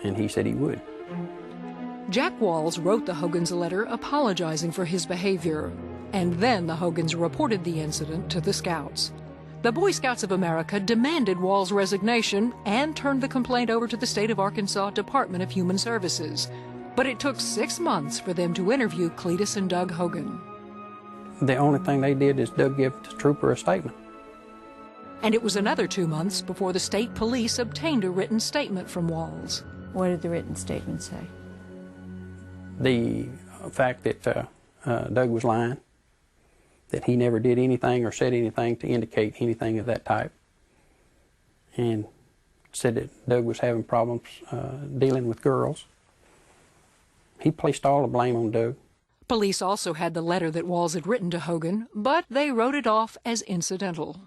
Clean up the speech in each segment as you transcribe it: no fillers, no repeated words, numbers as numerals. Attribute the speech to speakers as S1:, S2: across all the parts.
S1: and he said he would.
S2: Jack Walls wrote the Hogans a letter apologizing for his behavior, and then the Hogans reported the incident to the Scouts. The Boy Scouts of America demanded Walls' resignation and turned the complaint over to the State of Arkansas Department of Human Services. But it took 6 months for them to interview Cletus and Doug Hogan.
S1: The only thing they did is Doug gave the trooper a statement.
S2: And it was another 2 months before the state police obtained a written statement from Walls.
S3: What did the written statement say?
S1: The fact that Doug was lying, that he never did anything or said anything to indicate anything of that type, and said that Doug was having problems dealing with girls. He placed all the blame on Doug.
S2: Police also had the letter that Walls had written to Hogan, but they wrote it off as incidental.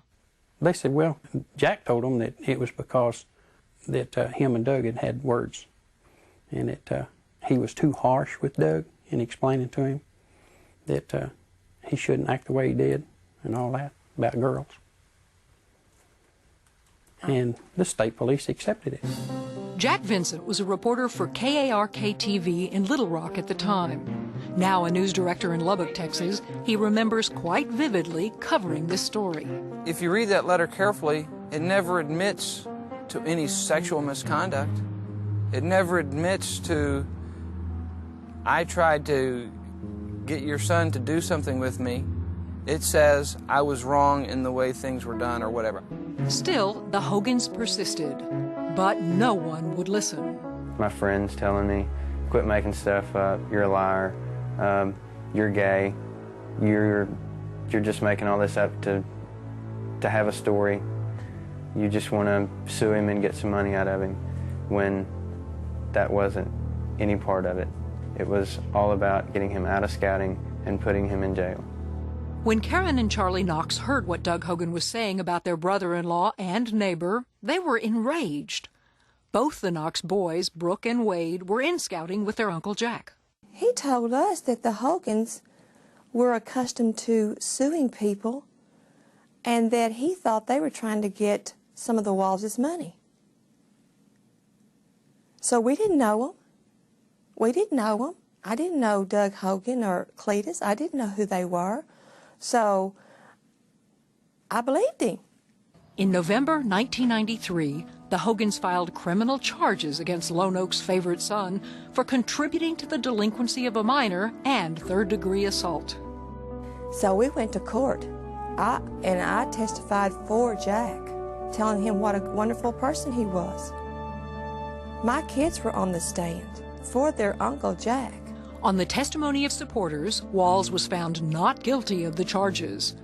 S1: They said, well, Jack told them that it was because that him and Doug had had words, and that he was too harsh with Doug in explaining to him that he shouldn't act the way he did and all that about girls. And the state police accepted it.
S2: Jack Vincent was a reporter for KARK-TV in Little Rock at the time. Now a news director in Lubbock, Texas, he remembers quite vividly covering this story.
S4: If you read that letter carefully, it never admits to any sexual misconduct. It never admits to, I tried to get your son to do something with me. It says I was wrong in the way things were done or whatever.
S2: Still, the Hogans persisted, but no one would listen.
S5: My friends telling me, quit making stuff up, you're a liar, you're gay, you're just making all this up to have a story. You just want to sue him and get some money out of him, when that wasn't any part of it. It was all about getting him out of scouting and putting him in jail.
S2: When Karen and Charlie Knox heard what Doug Hogan was saying about their brother-in-law and neighbor, they were enraged. Both the Knox boys, Brooke and Wade, were in scouting with their Uncle Jack.
S6: He told us that the Hogans were accustomed to suing people and that he thought they were trying to get some of the Walls' money. So we didn't know them. We didn't know them. I didn't know Doug Hogan or Cletus. I didn't know who they were. So I believed him.
S2: In November 1993, the Hogans filed criminal charges against Lone Oak's favorite son for contributing to the delinquency of a minor and third-degree assault.
S6: So we went to court, and I testified for Jack, telling him what a wonderful person he was. My kids were on the stand for their Uncle Jack.
S2: On the testimony of supporters, Walls was found not guilty of the charges.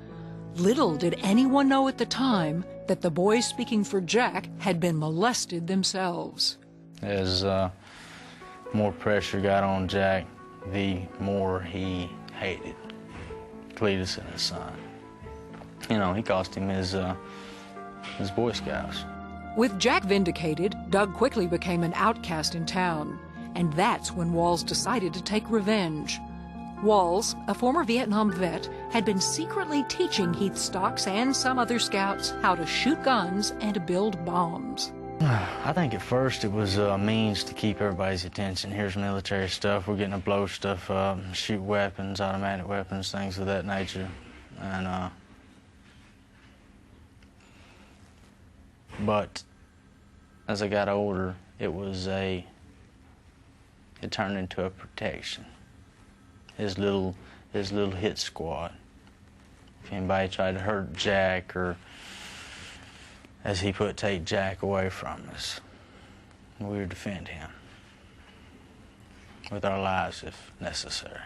S2: Little did anyone know at the time that the boys speaking for Jack had been molested themselves.
S7: As more pressure got on Jack, the more he hated Cletus and his son. You know, he cost him his Boy Scouts.
S2: With Jack vindicated, Doug quickly became an outcast in town. And that's when Walls decided to take revenge. Walls, a former Vietnam vet, had been secretly teaching Heath Stocks and some other scouts how to shoot guns and build bombs.
S7: I think at first it was a means to keep everybody's attention. Here's military stuff, we're getting to blow stuff up, shoot weapons, automatic weapons, things of that nature. And but as I got older, it turned into a protection. His little hit squad. If anybody tried to hurt Jack, or as he put, take Jack away from us, we would defend him with our lives if necessary.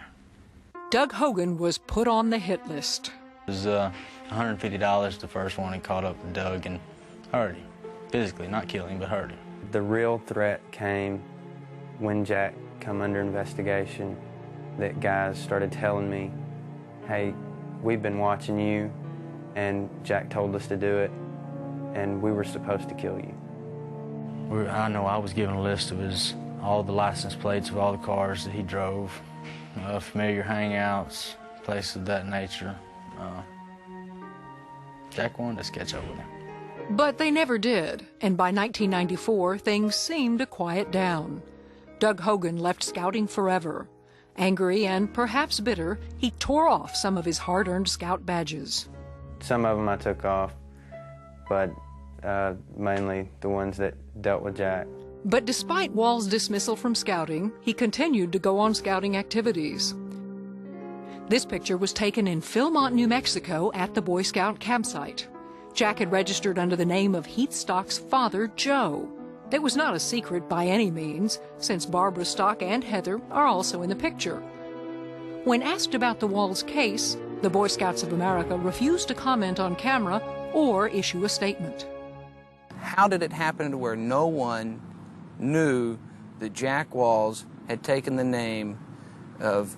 S2: Doug Hogan was put on the hit list.
S7: It was $150 the first one he caught up with Doug and hurt him. Physically, not kill him, but hurt him.
S5: The real threat came when Jack come under investigation, that guys started telling me, hey, we've been watching you, and Jack told us to do it, and we were supposed to kill you.
S7: I know I was given a list of all the license plates of all the cars that he drove, familiar hangouts, places of that nature. Jack wanted us to catch up with him.
S2: But they never did, and by 1994, things seemed to quiet down. Doug Hogan left scouting forever. Angry and perhaps bitter, he tore off some of his hard-earned scout badges.
S5: Some of them I took off, but mainly the ones that dealt with Jack.
S2: But despite Wall's dismissal from scouting, he continued to go on scouting activities. This picture was taken in Philmont, New Mexico at the Boy Scout campsite. Jack had registered under the name of Heath Stocks' father, Joe. It was not a secret by any means, since Barbara Stock and Heather are also in the picture. When asked about the Walls case, the Boy Scouts of America refused to comment on camera or issue a statement.
S4: How did it happen to where no one knew that Jack Walls had taken the name of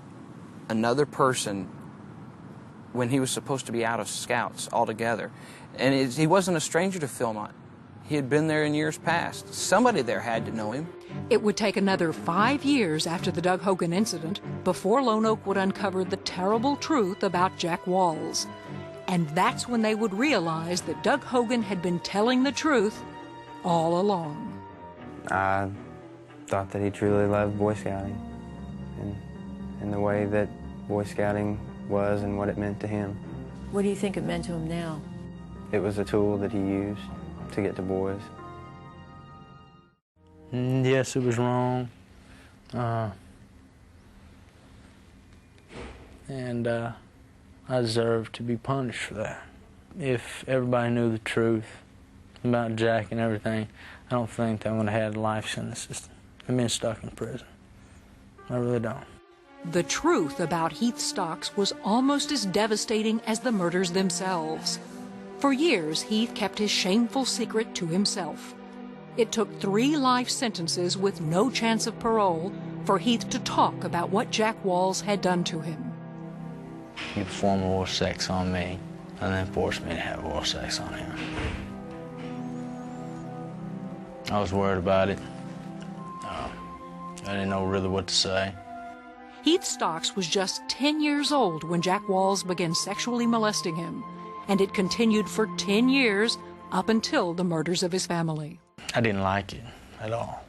S4: another person when he was supposed to be out of Scouts altogether? And he wasn't a stranger to Philmont. He had been there in years past. Somebody there had to know him.
S2: It would take another 5 years after the Doug Hogan incident before Lone Oak would uncover the terrible truth about Jack Walls. And that's when they would realize that Doug Hogan had been telling the truth all along.
S5: I thought that he truly loved Boy Scouting and the way that Boy Scouting was and what it meant to him.
S3: What do you think it meant to him now?
S5: It was a tool that he used to get to boys.
S7: Yes, it was wrong. And I deserve to be punished for that. If everybody knew the truth about Jack and everything, I don't think they would have had life sentences and been stuck in prison. I really don't.
S2: The truth about Heath Stocks was almost as devastating as the murders themselves. For years, Heath kept his shameful secret to himself. It took 3 life sentences with no chance of parole for Heath to talk about what Jack Walls had done to him.
S7: He performed oral sex on me and then forced me to have oral sex on him. I was worried about it. I didn't know really what to say.
S2: Heath Stocks was just 10 years old when Jack Walls began sexually molesting him, and it continued for 10 years up until the murders of his family.
S7: I didn't like it at all,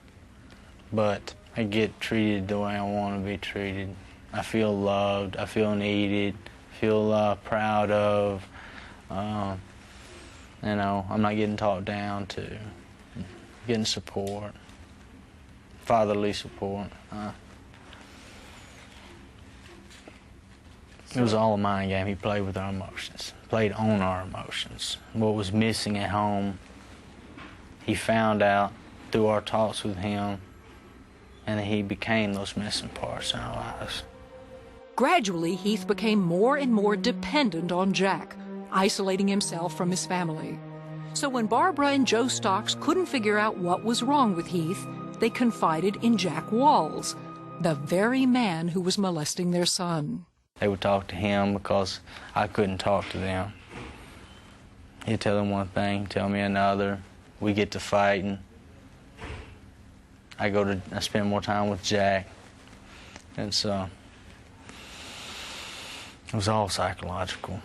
S7: but I get treated the way I want to be treated. I feel loved, I feel needed, feel proud of. You know, I'm not getting talked down to, getting support, fatherly support. It was all a mind game. He played with our emotions, played on our emotions. What was missing at home, he found out through our talks with him, and he became those missing parts in our lives.
S2: Gradually, Heath became more and more dependent on Jack, isolating himself from his family. So when Barbara and Joe Stocks couldn't figure out what was wrong with Heath, they confided in Jack Walls, the very man who was molesting their son.
S7: They would talk to him because I couldn't talk to them. He'd tell them one thing, tell me another. We get to fighting. I spend more time with Jack. And so it was all psychological.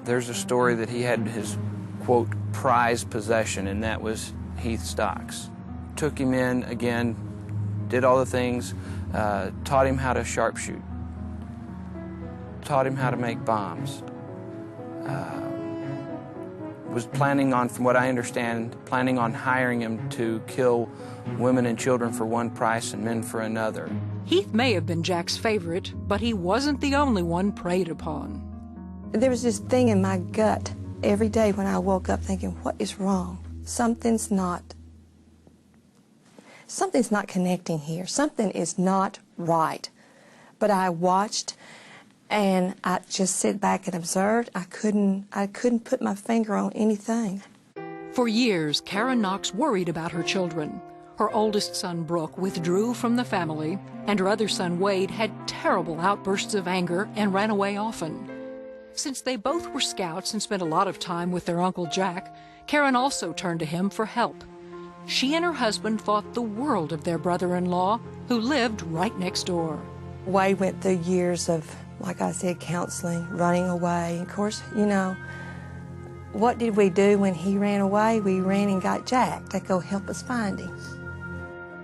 S4: There's a story that he had his, quote, prized possession, and that was Heath Stocks. Took him in, again, did all the things, taught him how to sharpshoot, taught him how to make bombs. Was planning on, from what I understand, planning on hiring him to kill women and children for one price and men for another.
S2: Heath may have been Jack's favorite, but he wasn't the only one preyed upon.
S6: There was this thing in my gut every day when I woke up thinking, what is wrong? Something's not connecting here. Something is not right. But I watched and I just sit back and observed. I couldn't put my finger on anything.
S2: For years, Karen Knox worried about her children. Her oldest son, Brooke, withdrew from the family, and her other son, Wade, had terrible outbursts of anger and ran away often. Since they both were scouts and spent a lot of time with their Uncle Jack, Karen also turned to him for help. She and her husband thought the world of their brother-in-law, who lived right next door.
S6: Wade went through years of, like I said, counseling, running away. Of course, you know, what did we do when he ran away? We ran and got Jack to go help us find him.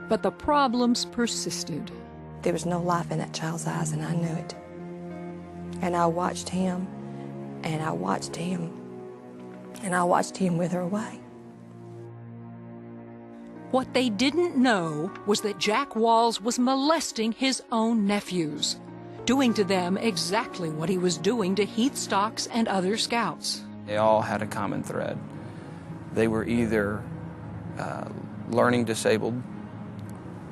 S2: But the problems persisted.
S6: There was no life in that child's eyes, and I knew it. And I watched him, and I watched him, and I watched him wither away.
S2: What they didn't know was that Jack Walls was molesting his own nephews, doing to them exactly what he was doing to Heath Stocks and other scouts.
S4: They all had a common thread. They were either learning disabled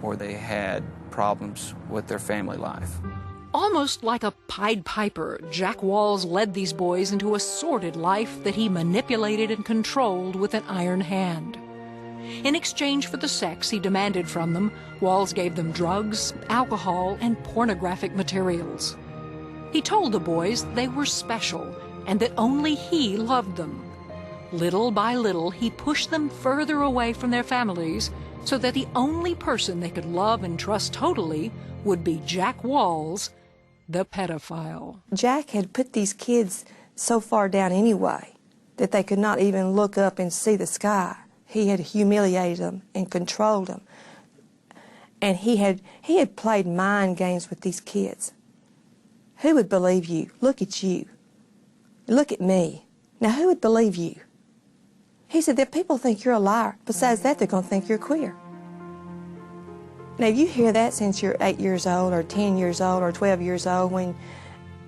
S4: or they had problems with their family life.
S2: Almost like a Pied Piper, Jack Walls led these boys into a sordid life that he manipulated and controlled with an iron hand. In exchange for the sex he demanded from them, Walls gave them drugs, alcohol, and pornographic materials. He told the boys they were special and that only he loved them. Little by little, he pushed them further away from their families so that the only person they could love and trust totally would be Jack Walls, the pedophile.
S6: Jack had put these kids so far down anyway that they could not even look up and see the sky. He had humiliated them and controlled them. And he had played mind games with these kids. Who would believe you? Look at you. Look at me. Now, who would believe you? He said that people think you're a liar. Besides that, they're going to think you're queer. Now, you hear that since you're 8 years old or 10 years old or 12 years old when,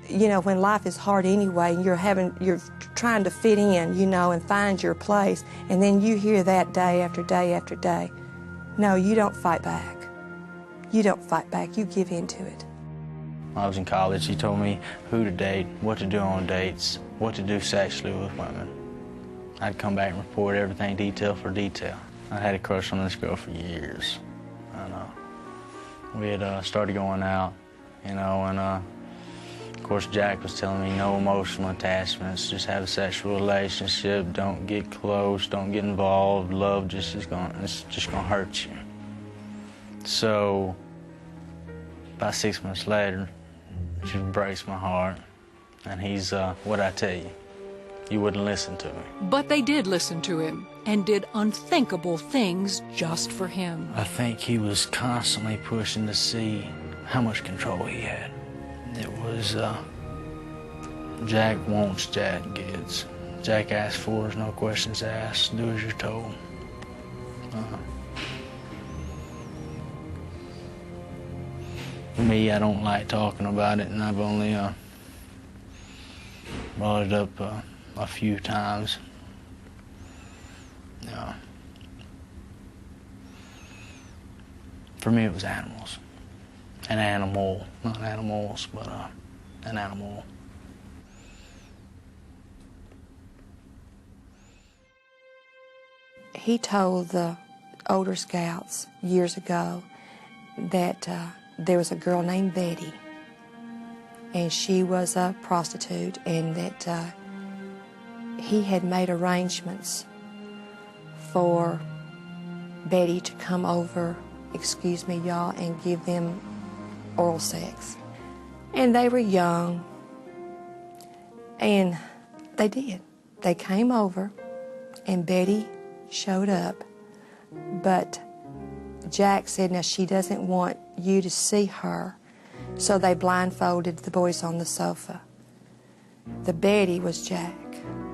S6: you know, when life is hard anyway, and you're trying to fit in, you know, and find your place, and then you hear that day after day after day. No, you don't fight back. You don't fight back. You give in to it.
S7: When I was in college, he told me who to date, what to do on dates, what to do sexually with women. I'd come back and report everything detail for detail. I had a crush on this girl for years. We had started going out, you know, and of course Jack was telling me no emotional attachments, just have a sexual relationship, don't get close, don't get involved, love it's just gonna hurt you. So about 6 months later, it just breaks my heart, and he's, what'd I tell you? You wouldn't listen to me.
S2: But they did listen to him and did unthinkable things just for him.
S7: I think he was constantly pushing to see how much control he had. It was, Jack wants, Jack gets. Jack asks for is no questions asked, do as you're told. For me, I don't like talking about it, and I've only brought it up a few times. For me, it was animals. An animal, not animals, but an animal.
S6: He told the older scouts years ago that there was a girl named Betty, and she was a prostitute, and that he had made arrangements for Betty to come over, excuse me, y'all, and give them oral sex. And they were young, and they did. They came over, and Betty showed up, but Jack said, now she doesn't want you to see her, so they blindfolded the boys on the sofa. The Betty was Jack.